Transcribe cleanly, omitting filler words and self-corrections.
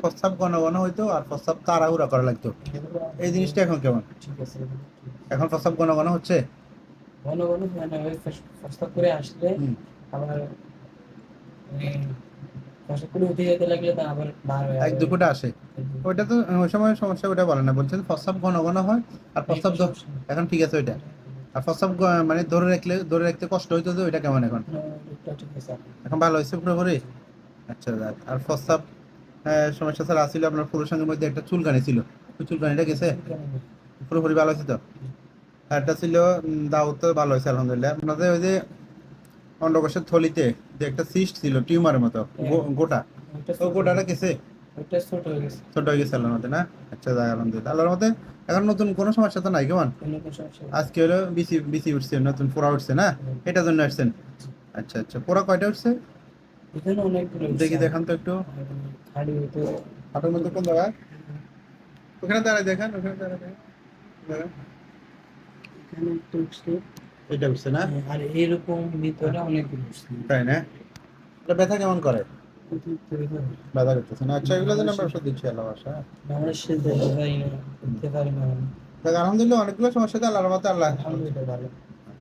প্রস্রাব ঘন ঘন হইতো আর প্রস্রাব তাড়াহুড়া করা লাগতো, এই জিনিসটা এখন কেমন? ঠিক আছে। এখন প্রস্রাব ঘন ঘন হচ্ছে? ঘন ঘন মানে ওই প্রস্তাব করে আসলে হুম। আবার মানে প্রস্তাব করে উঠে যেতে লাগলে তা আবার বার হয়ে এক আবার দুপুরটা আসে, ওইটা তো ওই সময় সমস্যা, ওটা বলে না, বলছেন প্রস্রাব ঘন ঘন হয় আর প্রস্রাব এটা সমস্যা নেই। এখন ঠিক আছে ওইটা। আর প্রস্রাব মানে ধরে রাখতে কষ্ট হইতো, তো ওইটা কেমন এখন? এটা ঠিক আছে আপনি। এখন ভালো হয়েছে পুরোপুরি? আচ্ছা যাক। আর প্রস্রাব সমস্যা স্যার আসছিল আপনার পুরুষাঙ্গের মধ্যে একটা চুলকানি ছিল, ওই চুলকানিটা গেছে? চুলকানি নেই। পুরোপুরি ভালো হয়েছে তো? আর একটা ছিল দাউদ, তো ভালো হয়েছে আলহামদুলিল্লাহ। আপনাদের ওই যে অন্ডকোষের থলিতে যে একটা সিস্ট ছিল টিউমারের মতো, হ্যাঁ, গোটা, ওইটা ও ছোট হয়ে গোটাটা গেছে। গেছে? ওইটা ছোট হয়ে গেছে। ছোট হয়ে গেছে আল্লাহর মধ্যে না? আচ্ছা যাক আলহামদুলিল্লাহ আল্লাহর মধ্যে। এখন নতুন কোনো সমস্যা তো নাই কেমন? কোনো সমস্যা নেই। আজকে হলো বিসি বিসি উঠছে, নতুন পোড়া উঠছে না? এটার জন্য আসছেন? আচ্ছা আচ্ছা, পোড়া কয়টা উঠছে? এখানে অনেকগুলো দেখি উঠছে। দেখান তো একটু। খালি হইতে হাটের মধ্যে কোন জায়গায়? ওখানে দাঁড়ায় দেখান, ওখানে দাঁড়ায় দেখেন। দেখেন। এখানে একটা উঠছে। এটা উঠছে না? আর এরকম ভিতরে অনেকগুলো উঠছে। তাই না? এটা ব্যথা কেমন করে? অতিরিক্ত ভিতরে। ব্যথা করতেছে না? আচ্ছা, এগুলোর জন্য আমরা বাংলাদেশে ওষুধ দিচ্ছি আল্লাহ বাসা। দেখা যায় না, করতে পারি না। দেখ আলহামদুলিল্লাহ অনেকগুলো সমস্যা তো আল্লাহর মতে, আল্লাহ আলহামদুলিল্লাহ ভালো।